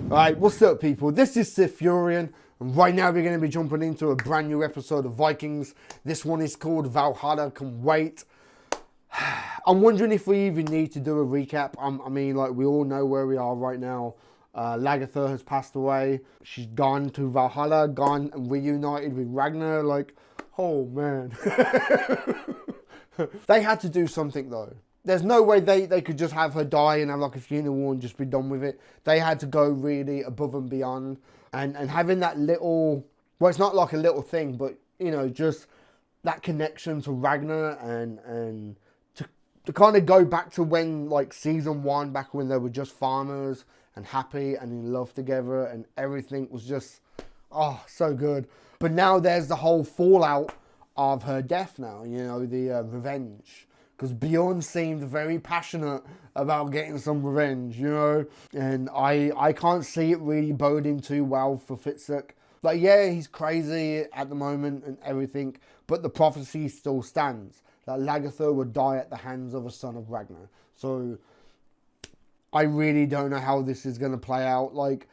Alright, what's up people? This is SiTHFuRion, and right now we're going to be jumping into a brand new episode of Vikings. This one is called Valhalla, can wait. I'm wondering if we even need to do a recap. I mean, like, we all know where we are right now. Lagertha has passed away. She's gone to Valhalla, gone and reunited with Ragnar. Like, oh man. They had to do something though. There's no way they could just have her die and have like a funeral and just be done with it. They had to go really above and beyond. And having that little, well, it's not like a little thing, but, you know, just that connection to Ragnar and to kind of go back to when, like, season 1, back when they were just farmers and happy and in love together and everything was just, oh, so good. But now there's the whole fallout of her death now, you know, the revenge. Because Bjorn seemed very passionate about getting some revenge, you know? And I can't see it really boding too well for Hvitserk. Like, yeah, he's crazy at the moment and everything, but the prophecy still stands. That Lagertha would die at the hands of a son of Ragnar. So, I really don't know how this is going to play out. Like,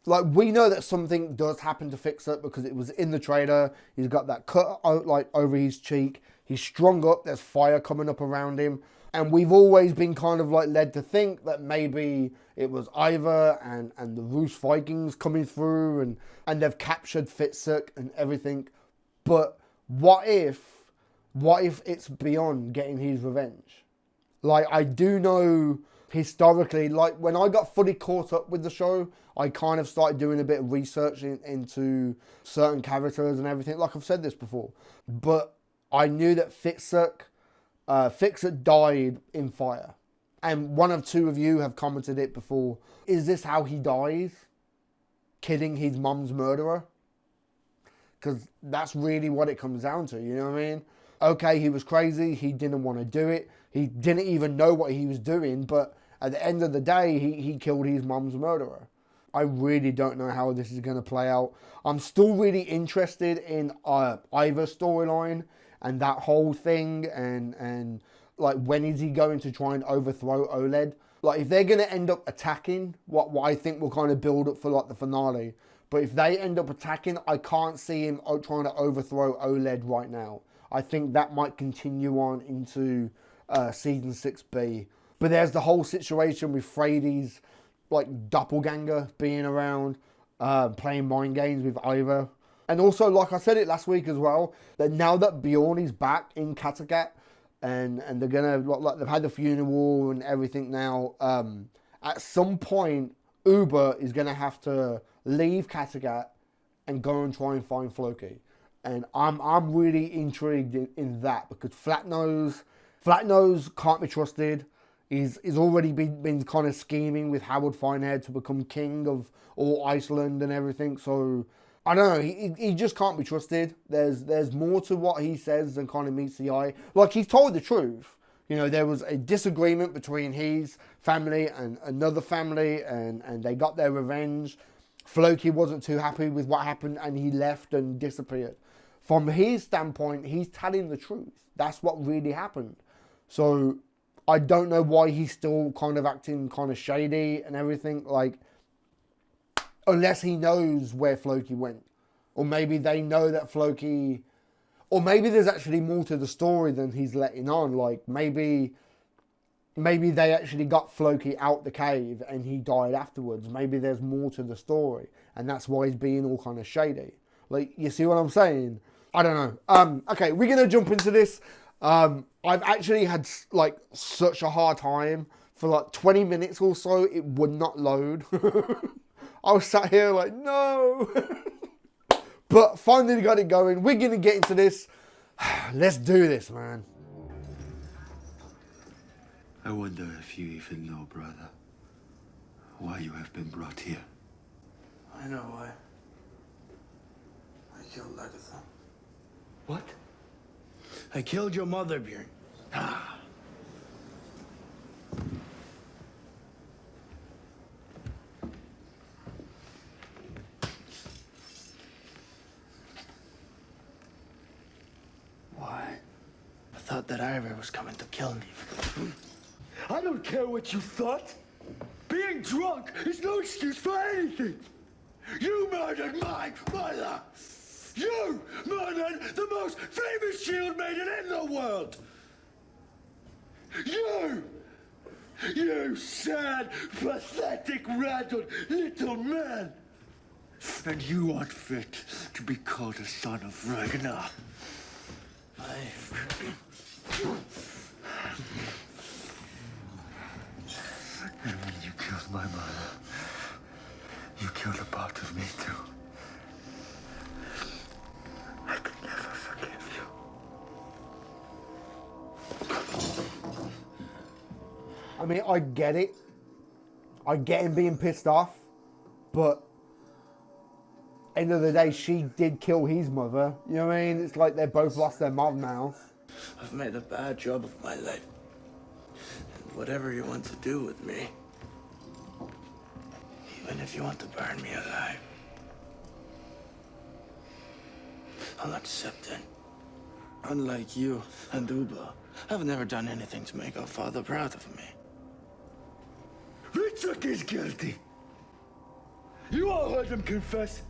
we know that something does happen to Hvitserk because it was in the trailer. He's got that cut, like, over his cheek. He's strung up, there's fire coming up around him. And we've always been kind of like led to think that maybe it was Ivar and the Rus Vikings coming through and they've captured Hvitserk and everything. But what if it's beyond getting his revenge? Like, I do know historically, like when I got fully caught up with the show, I kind of started doing a bit of research into certain characters and everything. Like I've said this before. But I knew that Hvitserk died in fire. And one of two of you have commented it before. Is this how he dies? Killing his mum's murderer? Because that's really what it comes down to, you know what I mean? Okay, he was crazy. He didn't want to do it. He didn't even know what he was doing. But at the end of the day, he killed his mum's murderer. I really don't know how this is going to play out. I'm still really interested in Ivar's storyline. And that whole thing, and like, when is he going to try and overthrow Oleg? Like, if they're going to end up attacking, what I think will kind of build up for, like, the finale. But if they end up attacking, I can't see him trying to overthrow Oleg right now. I think that might continue on into Season 6B. But there's the whole situation with Freddy's, like, doppelganger being around, playing mind games with Ivar. And also, like I said it last week as well, that now that Bjorn is back in Kattegat and they're going to, like, they've had the funeral and everything now, at some point, Uber is going to have to leave Kattegat and go and try and find Floki. And I'm really intrigued in that because Flatnose can't be trusted. He's already been kind of scheming with Howard Finehead to become king of all Iceland and everything, so I don't know, he just can't be trusted. There's more to what he says than kind of meets the eye. Like, he's told the truth. You know, there was a disagreement between his family and another family, and they got their revenge. Floki wasn't too happy with what happened, and he left and disappeared. From his standpoint, he's telling the truth. That's what really happened. So, I don't know why he's still kind of acting kind of shady and everything. Like, unless he knows where Floki went. Or maybe they know that Floki... Or maybe there's actually more to the story than he's letting on. Like, maybe they actually got Floki out the cave and he died afterwards. Maybe there's more to the story. And that's why he's being all kind of shady. Like, you see what I'm saying? I don't know. Okay, we're going to jump into this. I've actually had, like, such a hard time. For, like, 20 minutes or so, it would not load. I was sat here like, no. But finally got it going. We're going to get into this. Let's do this, man. I wonder if you even know, brother, why you have been brought here. I know why. I killed Lagertha. What? I killed your mother, Bjorn. Why? I thought that Ivar was coming to kill me. I don't care what you thought. Being drunk is no excuse for anything. You murdered my mother. You murdered the most famous shield maiden in the world. You sad, pathetic, rattled little man. And you aren't fit to be called a son of Ragnar. And when you killed my mother, you killed a part of me too. I could never forgive you. I mean, I get it. I get him being pissed off, but end of the day, she did kill his mother. You know what I mean? It's like they both lost their mom now. I've made a bad job of my life. And whatever you want to do with me, even if you want to burn me alive, I'll accept it. Unlike you and Uba, I've never done anything to make our father proud of me. Hvitserk is guilty. You all heard him confess.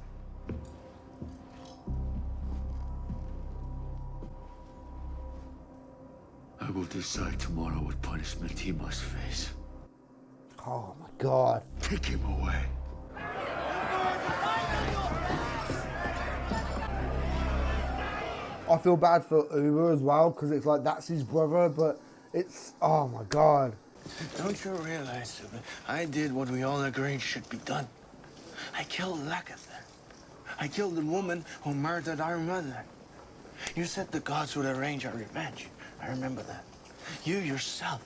I will decide tomorrow what punishment he must face. Oh my God. Take him away. I feel bad for Uber as well, because it's like, that's his brother, but it's, oh my God. Don't you realize, Uba, I did what we all agreed should be done. I killed Lagertha. I killed the woman who murdered our mother. You said the gods would arrange our revenge. I remember that. You yourself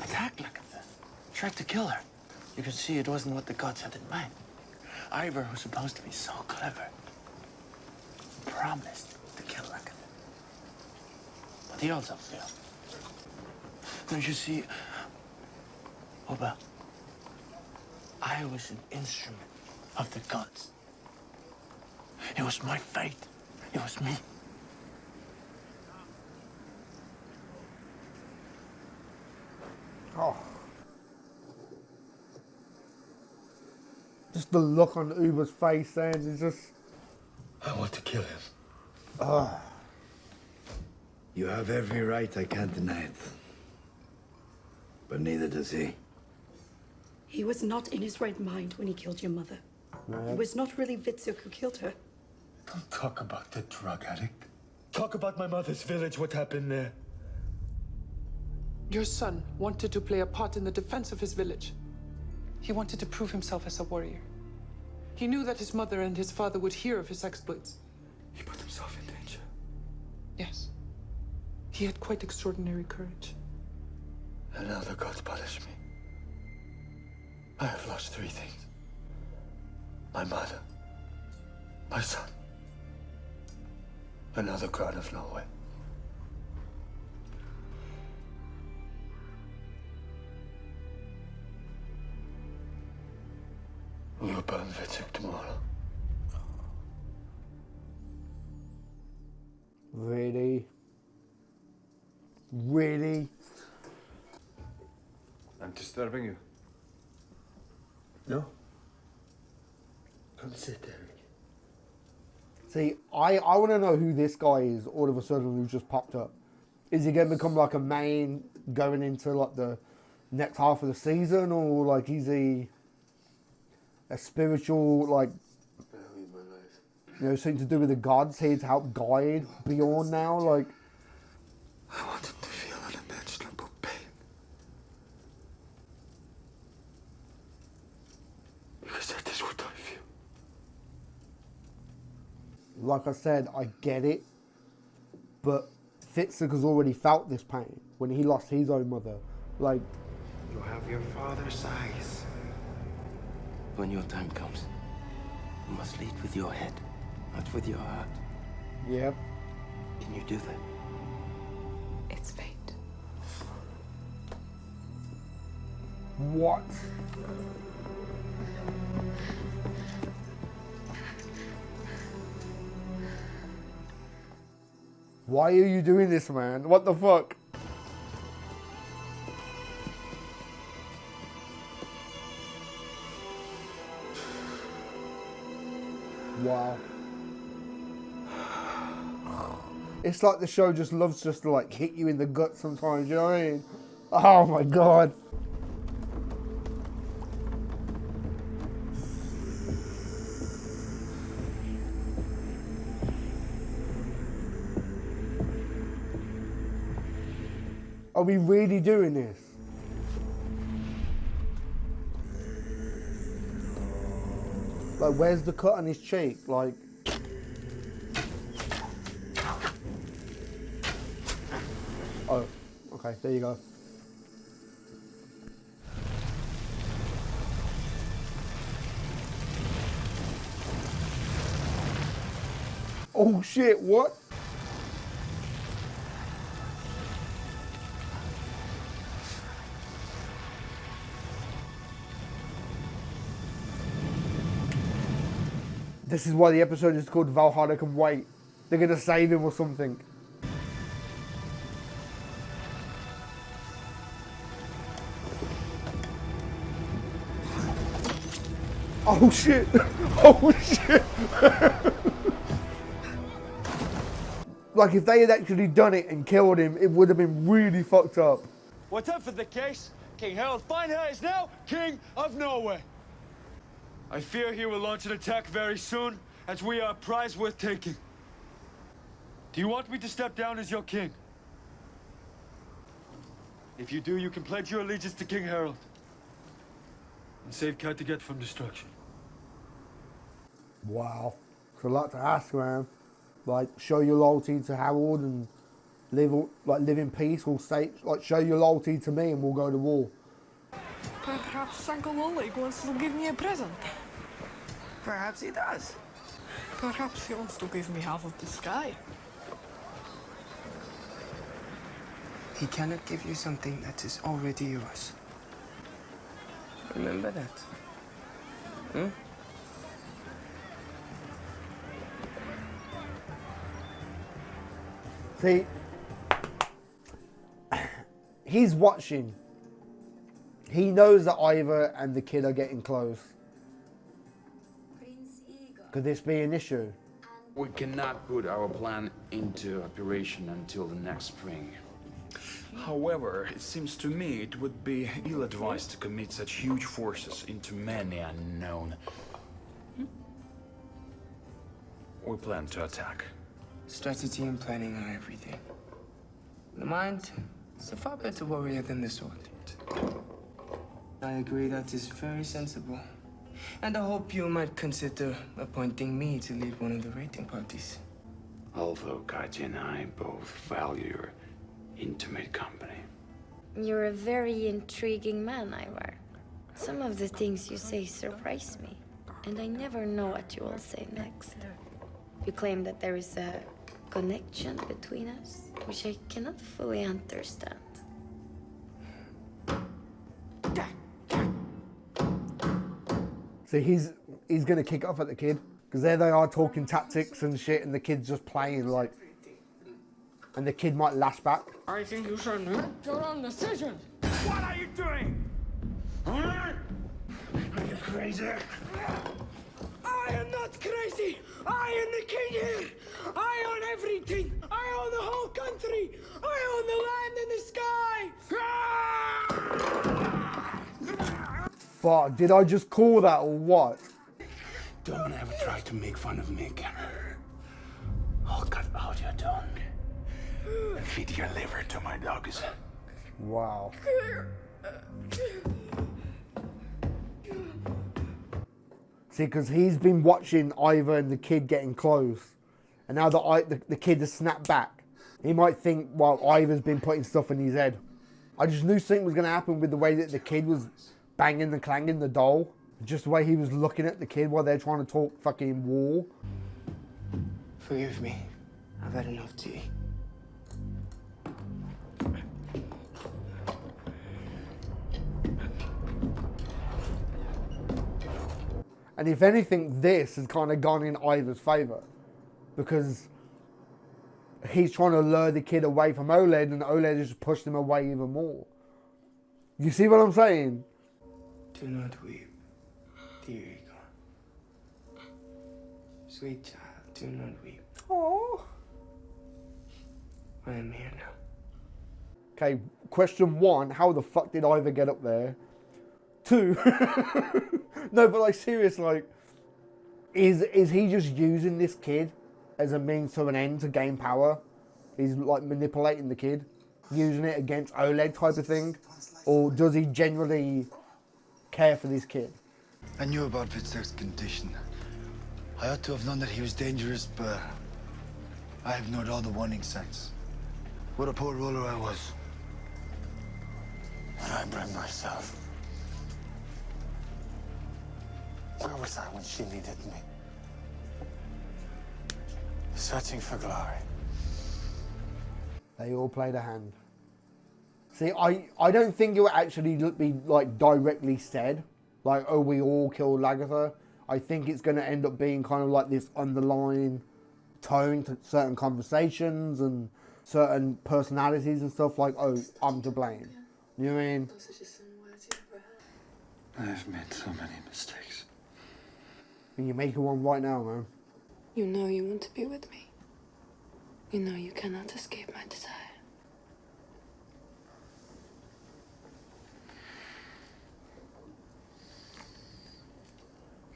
attacked Lagertha, tried to kill her. You could see it wasn't what the gods had in mind. Ivor, who's supposed to be so clever, promised to kill Lagertha. But he also failed. Don't you see, Oba, I was an instrument of the gods. It was my fate. It was me. Oh. Just the look on Uber's face then is just... I want to kill him. Oh. You have every right, I can't deny it. But neither does he. He was not in his right mind when he killed your mother. Right. It was not really Hvitserk who killed her. Don't talk about the drug addict. Talk about my mother's village, what happened there. Your son wanted to play a part in the defense of his village. He wanted to prove himself as a warrior. He knew that his mother and his father would hear of his exploits. He put himself in danger. Yes. He had quite extraordinary courage. And now the gods punish me. I have lost three things. My mother, my son, another god of Norway. We will burn Hvitserk tomorrow. Really? Really? I'm disturbing you. No? Come sit there. See, I want to know who this guy is all of a sudden who just popped up. Is he going to become like a main going into like the next half of the season, or like is he a spiritual, like, you know, something to do with the gods here to help guide Bjorn now? Like, I want him to feel unimaginable pain. Because that is what I feel. like I said, I get it, but Hvitserk has already felt this pain when he lost his own mother. Like, you have your father's eyes. When your time comes, you must lead with your head, not with your heart. yeah. Can you do that? It's fate. What? Why are you doing this, man? What the fuck? Wow. It's like the show just loves just to like hit you in the gut sometimes, you know what I mean? Oh my God. Are we really doing this? Like, where's the cut on his cheek? Like, oh, okay, there you go. Oh shit, what? This is why the episode is called Valhalla Can Wait. They're gonna save him or something. Oh shit! Oh shit! Like if they had actually done it and killed him, it would have been really fucked up. Whatever the case, King Harald Finehair is now King of Norway. I fear he will launch an attack very soon, as we are a prize worth taking. Do you want me to step down as your king? If you do, you can pledge your allegiance to King Harald and save Kattegat from destruction. Wow. It's a lot to ask, man. Like, show your loyalty to Harold and live in peace, or show your loyalty to me and we'll go to war. Perhaps Uncle Oleg wants to give me a present. Perhaps he does. Perhaps he wants to give me half of the sky. He cannot give you something that is already yours. Remember that. Hmm? See, he's watching. He knows that Ivor and the kid are getting close. Could this be an issue? We cannot put our plan into operation until the next spring. However, it seems to me it would be ill-advised to commit such huge forces into many unknown. We plan to attack. Strategy and planning are everything. The mind is a far better warrior than the sword. I agree that is very sensible. And I hope you might consider appointing me to lead one of the raiding parties. Although Katya and I both value your intimate company. You're a very intriguing man, Ivar. Some of the things you say surprise me, and I never know what you will say next. You claim that there is a connection between us, which I cannot fully understand. See, he's gonna kick off at the kid, because there they are talking tactics and shit, and the kid's just playing like, and the kid might lash back. I think you should make your own decision. What are you doing? Huh? Are you crazy? I am not crazy. I am the king here. I own everything. I own the whole country. I own the land and the sky. Fuck, did I just call that or what? Don't ever try to make fun of me again. I'll cut out your tongue and feed your liver to my dogs. Wow. See, because he's been watching Ivor and the kid getting close, and now that the kid has snapped back, he might think, well, Ivor's been putting stuff in his head. I just knew something was going to happen with the way that the kid was banging and clanging the doll. Just the way he was looking at the kid while they're trying to talk fucking war. Forgive me. I've had enough tea. And if anything, this has kind of gone in Ivor's favour, because he's trying to lure the kid away from Oleg, and Oleg has just pushed him away even more. You see what I'm saying? Do not weep, dear Egon. Sweet child, do not weep. Oh. I am here now. Okay, question 1, how the fuck did Ivor get up there? 2, no, but like serious, like, is he just using this kid as a means to an end to gain power? He's like manipulating the kid, using it against Oleg type of thing? Or does he generally care for this kid? I knew about Hvitserk's condition. I ought to have known that he was dangerous, but I ignored all the warning signs. What a poor ruler I was. And I blame myself. Where was I when she needed me? Searching for glory. They all played a hand. See, I don't think it would actually be like directly said, like, oh, we all killed Lagertha. I think it's going to end up being kind of like this underlying tone to certain conversations and certain personalities and stuff, like, oh, I'm to blame. You know what I mean? I've made so many mistakes. And you're making one right now, man. You know you want to be with me. You know you cannot escape my desire.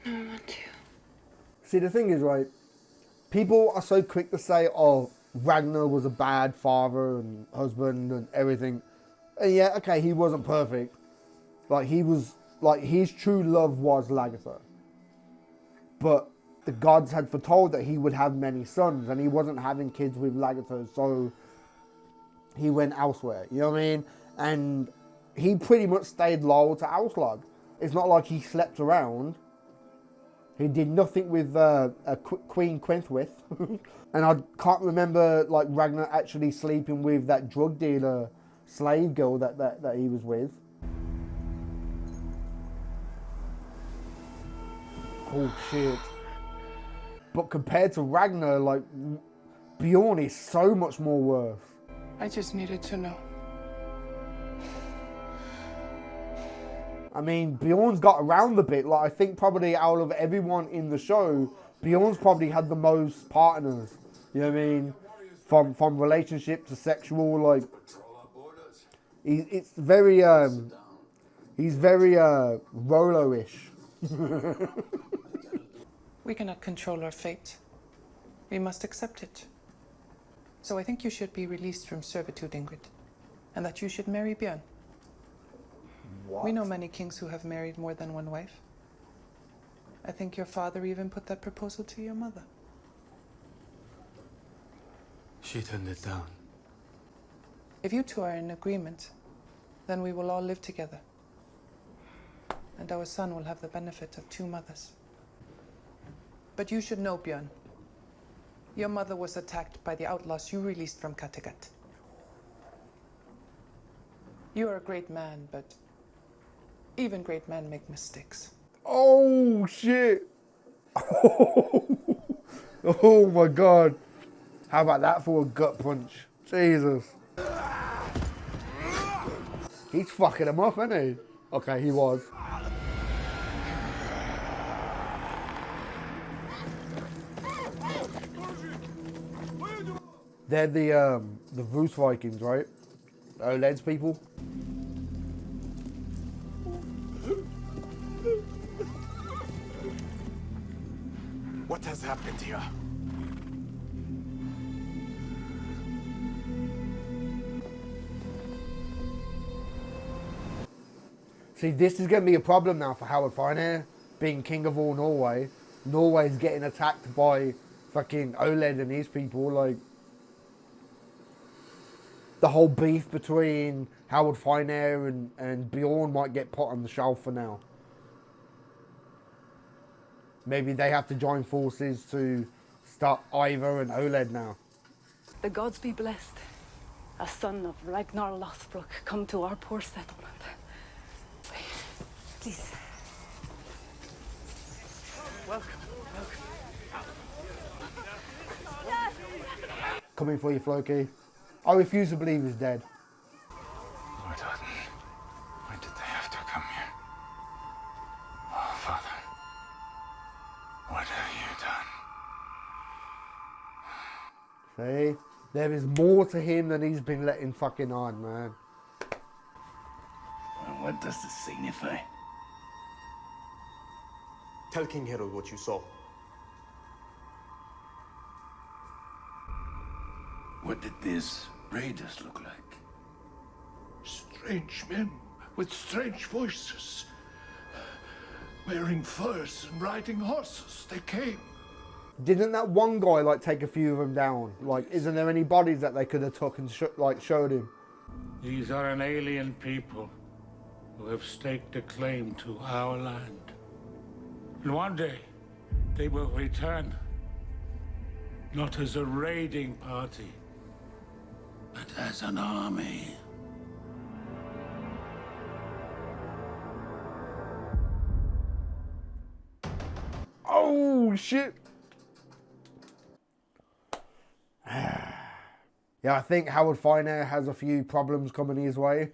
No, I want to. See, the thing is, right, people are so quick to say, oh, Ragnar was a bad father and husband and everything. And yeah, okay, he wasn't perfect. Like, he was, like, his true love was Lagertha. But the gods had foretold that he would have many sons, and he wasn't having kids with Lagertha, so he went elsewhere, you know what I mean? And he pretty much stayed loyal to Auslag. It's not like he slept around. He did nothing with Queen Quenthwith. And I can't remember, like, Ragnar actually sleeping with that drug dealer slave girl that he was with. Oh, shit. But compared to Ragnar, like, Bjorn is so much more worth. I just needed to know. I mean, Bjorn's got around a bit. Like, I think probably out of everyone in the show, Bjorn's probably had the most partners. You know what I mean? From relationship to sexual, like, it's very, he's very Rolo-ish. We cannot control our fate. We must accept it. So I think you should be released from servitude, Ingrid. And that you should marry Björn. What? We know many kings who have married more than one wife. I think your father even put that proposal to your mother. She turned it down. If you two are in agreement, then we will all live together. And our son will have the benefit of 2 mothers. But you should know, Björn, your mother was attacked by the outlaws you released from Kattegat. You are a great man, but even great men make mistakes. Oh, shit. Oh, my God. How about that for a gut punch? Jesus. He's fucking him up, isn't he? Okay, he was. They're the Vikings, right? Oleg's people. What has happened here? See, this is going to be a problem now for Howard Finehair, being king of all Norway. Norway's getting attacked by fucking Oleg and his people, like, the whole beef between Howard Finehair and Bjorn might get put on the shelf for now. Maybe they have to join forces to stop Ivor and Oleg now. The gods be blessed. A son of Ragnar Lothbrok come to our poor settlement. Wait, please. Welcome. Coming for you, Floki. I refuse to believe he's dead. Lord Odin, why did they have to come here? Oh, Father, what have you done? See? There is more to him than he's been letting fucking on, man. Well, what does this signify? Tell King Harold what you saw. What did these raiders look like? Strange men with strange voices. Wearing furs and riding horses, they came. Didn't that one guy like take a few of them down? Like, isn't there any bodies that they could have took and showed him? These are an alien people who have staked a claim to our land. And one day, they will return. Not as a raiding party, but as an army. Oh, shit. Yeah, I think Howard Finer has a few problems coming his way.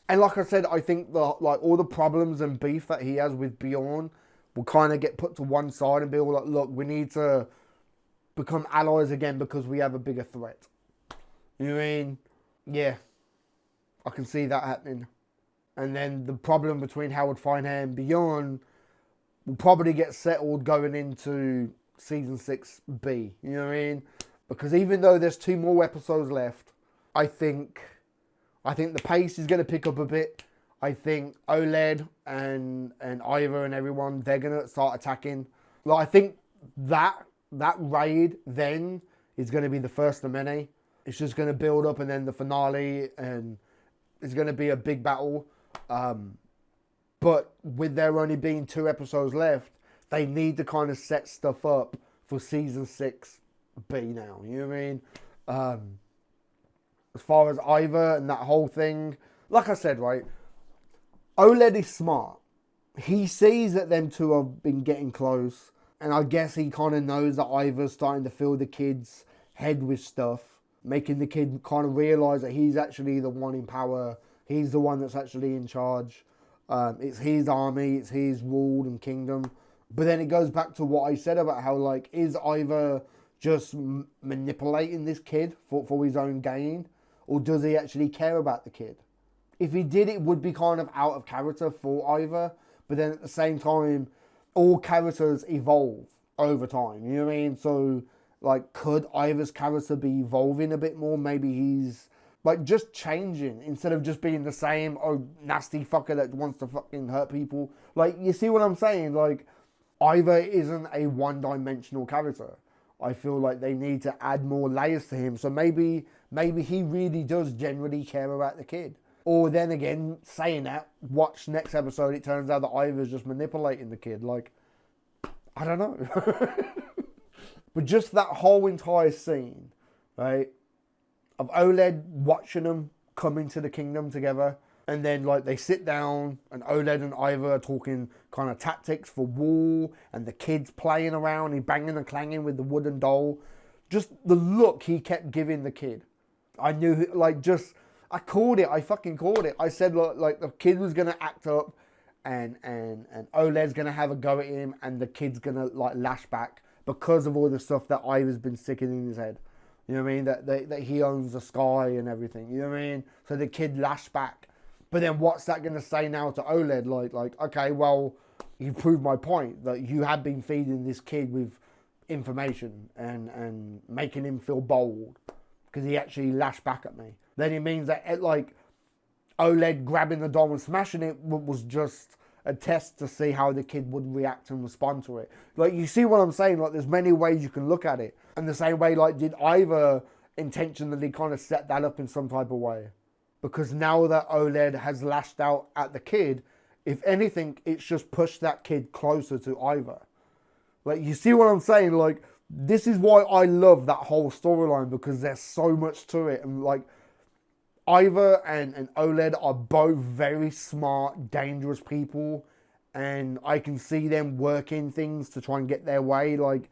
And like I said, I think all the problems and beef that he has with Bjorn will kind of get put to one side and be all like, look, we need to become allies again because we have a bigger threat. You know what I mean? Yeah, I can see that happening. And then the problem between Howard Finer and Bjorn will probably get settled going into season 6B. You know what I mean? Because even though there's 2 more episodes left, I think the pace is going to pick up a bit. I think Oleg and Ivor and everyone, they're going to start attacking. Like, I think that raid then is going to be the first of many. It's just going to build up and then the finale, and it's going to be a big battle. But with there only being 2 episodes left, they need to kind of set stuff up for season 6B now. You know what I mean? As far as Ivor and that whole thing, like I said, right, Oleg is smart. He sees that them two have been getting close, and I guess he kind of knows that Ivor's starting to fill the kid's head with stuff, making the kid kind of realise that he's actually the one in power. He's the one that's actually in charge. It's his army, it's his rule and kingdom. But then it goes back to what I said about how, like, is Ivor just manipulating this kid for his own gain? Or does he actually care about the kid? If he did, it would be kind of out of character for Ivor. But then at the same time, all characters evolve over time. You know what I mean? So, like, could Ivor's character be evolving a bit more? Maybe he's, like, just changing instead of just being the same, nasty fucker that wants to fucking hurt people. Like, you see what I'm saying? Like, Ivor isn't a one-dimensional character. I feel like they need to add more layers to him. So maybe he really does generally care about the kid. Or then again, saying that, watch next episode, it turns out that Ivor's just manipulating the kid. Like, I don't know. But just that whole entire scene, right, of Oleg watching them come into the kingdom together. And then, like, they sit down and Oleg and Ivor are talking kind of tactics for war, and the kid's playing around, he's banging and clanging with the wooden doll. Just the look he kept giving the kid. I knew, like, just, I called it. I fucking called it. I said, like the kid was going to act up and Oleg's going to have a go at him, and the kid's going to, like, lash back because of all the stuff that Ivor's been sticking in his head. You know what I mean? That he owns the sky and everything. You know what I mean? So the kid lashed back. But then what's that going to say now to Oleg? Like, okay, well, you proved my point. That you have been feeding this kid with information and making him feel bold because he actually lashed back at me. Then it means that, like, Oleg grabbing the doll and smashing it was just a test to see how the kid would react and respond to it. Like, you see what I'm saying? Like, there's many ways you can look at it. And the same way, like, did Ivor intentionally kind of set that up in some type of way? Because now that Oleg has lashed out at the kid, if anything, it's just pushed that kid closer to Ivor. Like, you see what I'm saying? Like, this is why I love that whole storyline, because there's so much to it. And, like, Ivor and Oleg are both very smart, dangerous people. And I can see them working things to try and get their way. Like,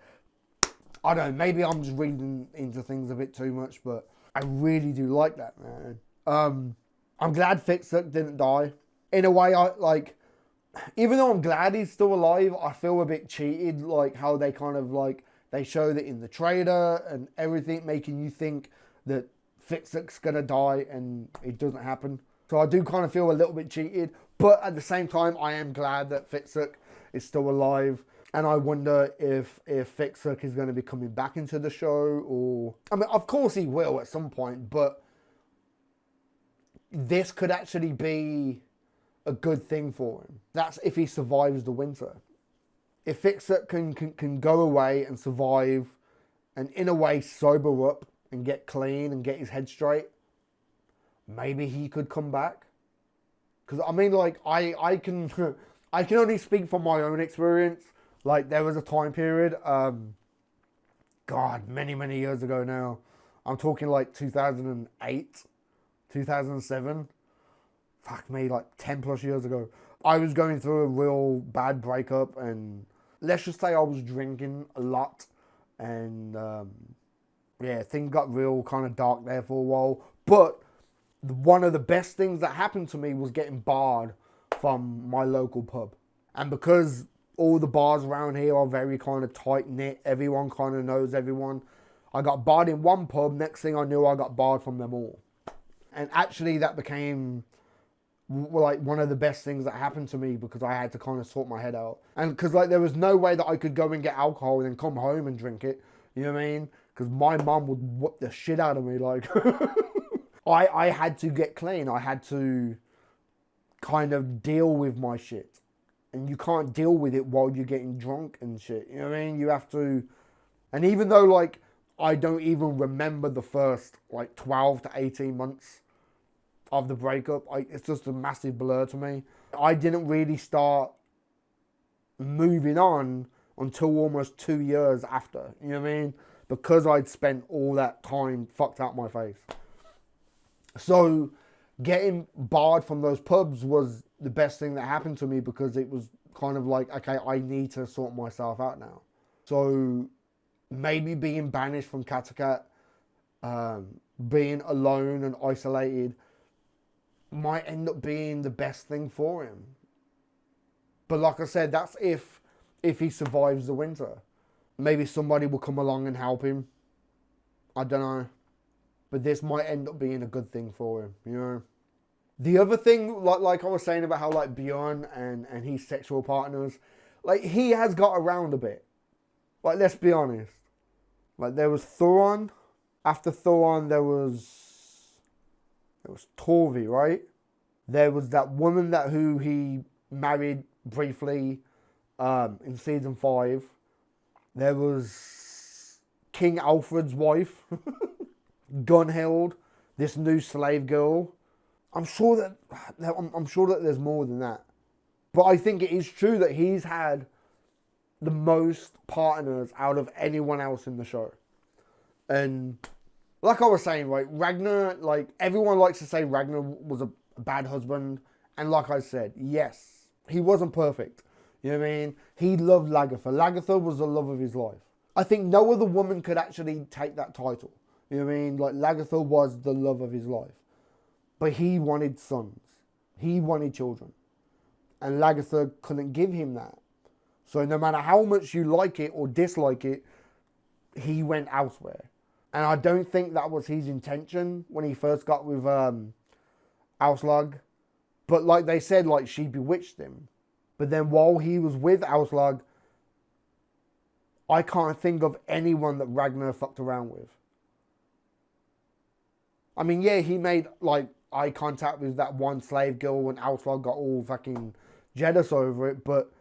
I don't know, maybe I'm just reading into things a bit too much, but I really do like that, man. I'm glad Hvitserk didn't die. In a way, even though I'm glad he's still alive, I feel a bit cheated, like how they kind of, like, They showed it in the trailer and everything, making you think that Hvitserk's gonna die, and it doesn't happen. So I do kind of feel a little bit cheated, but at the same time, I am glad that Hvitserk is still alive. And I wonder if Hvitserk is going to be coming back into the show, or... I mean, of course he will at some point, but this could actually be a good thing for him. That's if he survives the winter. If Hvitserk can go away and survive, and in a way sober up and get clean and get his head straight, maybe he could come back. Because, I mean, like, I can I can only speak from my own experience. Like, there was a time period, God, many years ago now. I'm talking like 2008, 2007. Fuck me, like 10 plus years ago. I was going through a real bad breakup, and let's just say I was drinking a lot. And, yeah, things got real kind of dark there for a while. But one of the best things that happened to me was getting barred from my local pub. And because all the bars around here are very kind of tight-knit, everyone kind of knows everyone, I got barred in one pub. Next thing I knew, I got barred from them all. And actually that became like one of the best things that happened to me, because I had to kind of sort my head out. And because like there was no way that I could go and get alcohol and then come home and drink it. You know what I mean? Because my mum would whoop the shit out of me. Like, I had to get clean. I had to kind of deal with my shit. And you can't deal with it while you're getting drunk and shit. You know what I mean? You have to... And even though, like, I don't even remember the first, like, 12 to 18 months of the breakup, it's just a massive blur to me. I didn't really start moving on until almost 2 years after. You know what I mean? Because I'd spent all that time fucked out my face. So getting barred from those pubs was the best thing that happened to me, because it was kind of like, okay, I need to sort myself out now. So maybe being banished from Kattegat, being alone and isolated, might end up being the best thing for him. But like I said, that's if he survives the winter. Maybe somebody will come along and help him. I don't know. But this might end up being a good thing for him, you know? The other thing, like I was saying about how like Bjorn and his sexual partners, like he has got around a bit. Like, let's be honest. Like, there was Thoron. After Thoron, there was Torvi, right? There was that woman who he married briefly in season 5. There was King Alfred's wife, Gunhild, this new slave girl. I'm sure that there's more than that. But I think it is true that he's had the most partners out of anyone else in the show. And like I was saying, right, Ragnar, like everyone likes to say Ragnar was a bad husband. And like I said, yes, he wasn't perfect. You know what I mean? He loved Lagertha. Lagertha was the love of his life. I think no other woman could actually take that title. You know what I mean? Like, Lagertha was the love of his life. But he wanted sons. He wanted children. And Lagertha couldn't give him that. So no matter how much you like it or dislike it, he went elsewhere. And I don't think that was his intention when he first got with Aslog. But like they said, like, she bewitched him. But then while he was with Aslog, I can't think of anyone that Ragnar fucked around with. I mean, yeah, he made, like, eye contact with that one slave girl when Aslog got all fucking jealous over it. But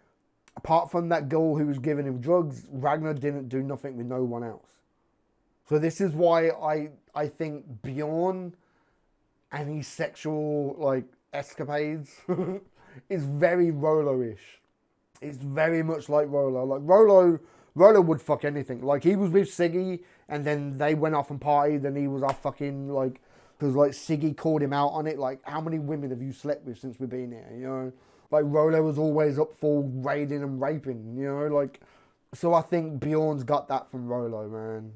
apart from that girl who was giving him drugs, Ragnar didn't do nothing with no one else. So this is why I think Bjorn and his sexual, like, escapades is very Rolo-ish. It's very much like Rolo. Like, Rolo would fuck anything. Like, he was with Siggy, and then they went off and partied, and he was off fucking, like, because, like, Siggy called him out on it. Like, how many women have you slept with since we've been here, you know? Like, Rolo was always up for raiding and raping, you know? Like, so I think Bjorn's got that from Rolo, man.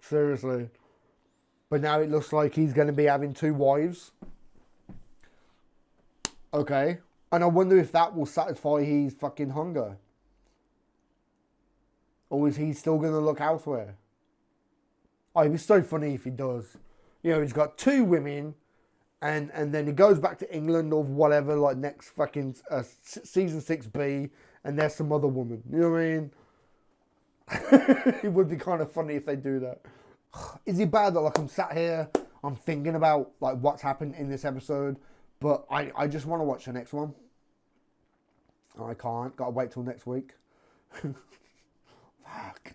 Seriously. But now it looks like he's going to be having 2 wives. Okay. And I wonder if that will satisfy his fucking hunger. Or is he still going to look elsewhere? Oh, it'd be so funny if he does. You know, he's got 2 women, and then he goes back to England or whatever, like next fucking season 6B, and there's some other woman. You know what I mean? It would be kind of funny if they do that. Is it bad that like I'm sat here, I'm thinking about like what's happened in this episode, but I just want to watch the next one. I can't. Gotta wait till next week. Fuck.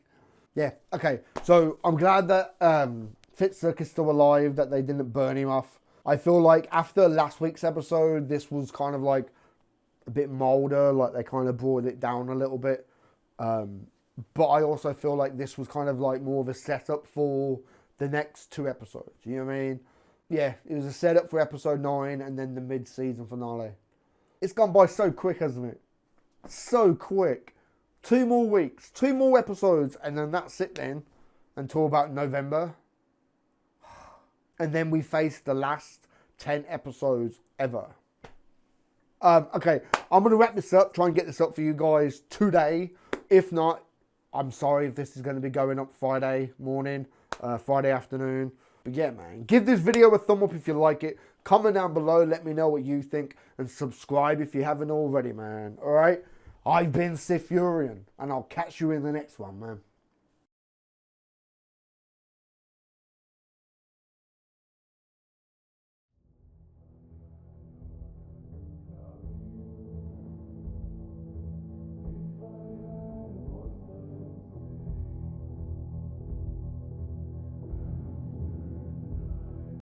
Yeah, okay. So I'm glad that Hvitserk is still alive, that they didn't burn him off. I feel like after last week's episode, this was kind of like a bit milder, like they kind of brought it down a little bit. But I also feel like this was kind of like more of a setup for the next 2 episodes. You know what I mean? Yeah, it was a setup for episode 9 and then the mid-season finale. It's gone by so quick, hasn't it? So quick. 2 more weeks, 2 more episodes, and then that's it then until about November. And then we face the last 10 episodes ever. Okay, I'm going to wrap this up, try and get this up for you guys today. If not, I'm sorry if this is going to be going up Friday morning, Friday afternoon. But yeah, man, give this video a thumb up if you like it. Comment down below, let me know what you think. And subscribe if you haven't already, man. Alright? I've been SiTHFuRion, and I'll catch you in the next one, man.